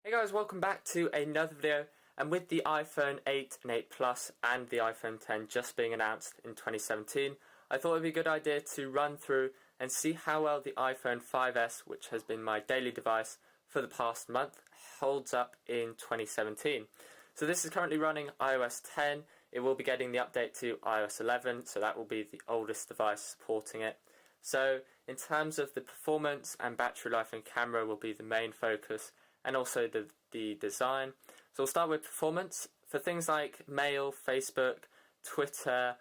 Hey guys, welcome back to another video, and with the iPhone 8 and 8 Plus and the iPhone 10 just being announced in 2017, I thought it would be a good idea to run through and see how well the iPhone 5S, which has been my daily device for the past month, holds up in 2017. So this is currently running iOS 10, it will be getting the update to iOS 11, so that will be the oldest device supporting it. So in terms of the performance and battery life and camera will be the main focus, and also the design. So we'll start with performance. For things like mail, Facebook, Twitter,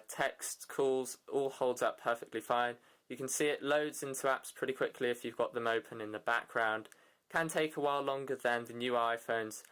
text, calls, all holds up perfectly fine. You can see it loads into apps pretty quickly if you've got them open in the background. Can take a while longer than the new iPhones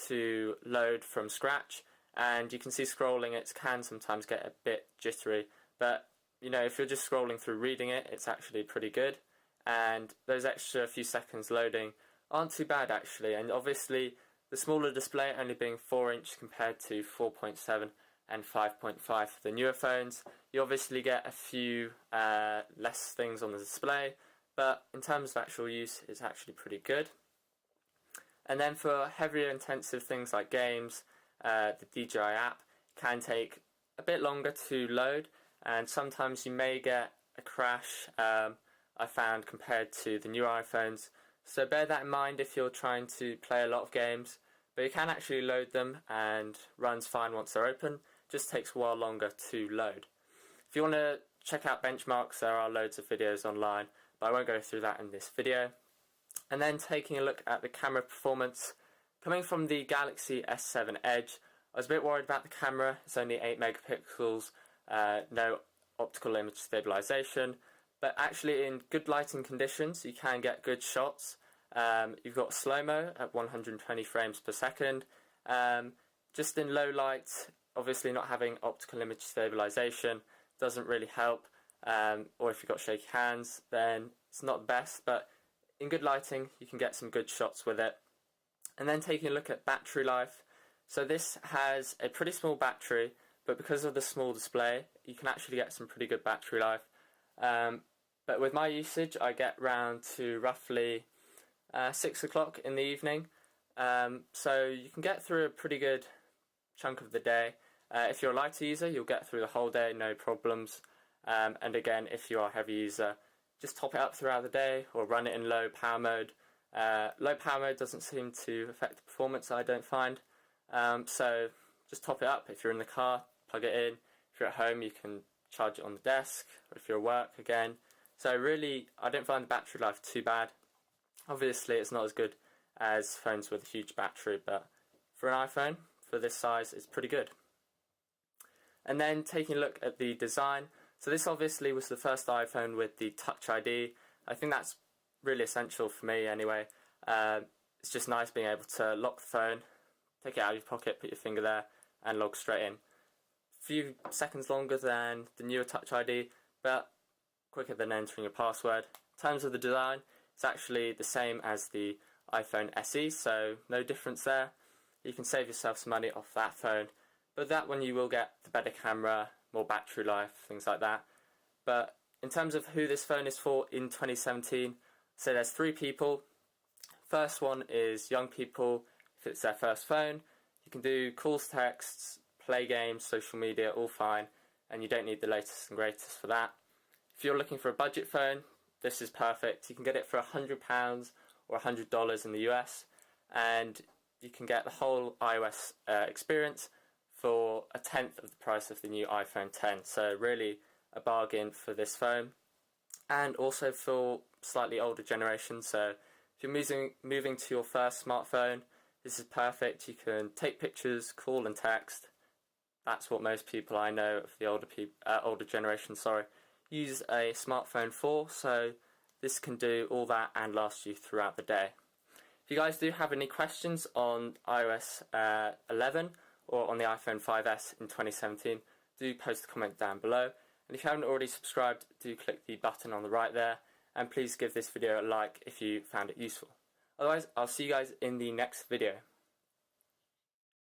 to load from scratch, and you can see scrolling, it can sometimes get a bit jittery, but you know, if you're just scrolling through reading it, it's actually pretty good, and those extra few seconds loading aren't too bad actually. And obviously the smaller display only being 4-inch compared to 4.7 and 5.5 for the newer phones, you obviously get a few less things on the display, but in terms of actual use it's actually pretty good. And then for heavier intensive things like games, the DJI app can take a bit longer to load, and sometimes you may get a crash, I found, compared to the newer iPhones. So bear that in mind if you're trying to play a lot of games, but you can actually load them and runs fine once they're open, just takes a while longer to load. If you want to check out benchmarks, there are loads of videos online, but I won't go through that in this video. And then taking a look at the camera performance, coming from the Galaxy S7 Edge, I was a bit worried about the camera. It's only 8 megapixels, no optical image stabilization. But actually in good lighting conditions you can get good shots. You've got slow-mo at 120 frames per second. Just in low light, obviously not having optical image stabilization doesn't really help. Or if you've got shaky hands, then it's not the best, but in good lighting you can get some good shots with it. And then taking a look at battery life. So this has a pretty small battery, but because of the small display you can actually get some pretty good battery life. But with my usage I get round to roughly 6 o'clock in the evening, so you can get through a pretty good chunk of the day. If you're a lighter user you'll get through the whole day, no problems, and again if you are a heavy user, just top it up throughout the day or run it in low power mode. Low power mode doesn't seem to affect the performance, I don't find, so just top it up. If you're in the car, plug it in. If you're at home you can charge it on the desk, or if you're at work again. So really I don't find the battery life too bad. Obviously it's not as good as phones with a huge battery, but for an iPhone for this size it's pretty good. And then taking a look at the design, so this obviously was the first iPhone with the Touch ID. I think that's really essential for me anyway. It's just nice being able to lock the phone, take it out of your pocket, put your finger there and log straight in. Few seconds longer than the newer Touch ID, but quicker than entering your password. In terms of the design, it's actually the same as the iPhone SE, so no difference there. You can save yourself some money off that phone, but that one you will get the better camera, more battery life, things like that. But in terms of who this phone is for in 2017, so there's 3 people. First one is young people. If it's their first phone, you can do calls, texts, play games, social media, all fine, and you don't need the latest and greatest for that. If you're looking for a budget phone, this is perfect. You can get it for £100 or $100 in the US, and you can get the whole iOS experience for a tenth of the price of the new iPhone 10. So really a bargain for this phone, and also for slightly older generations. So if you're moving to your first smartphone, this is perfect. You can take pictures, call and text. That's what most people I know of the older generation, use a smartphone for, so this can do all that and last you throughout the day. If you guys do have any questions on iOS 11 or on the iPhone 5S in 2017, do post a comment down below. And if you haven't already subscribed, do click the button on the right there, and please give this video a like if you found it useful. Otherwise, I'll see you guys in the next video.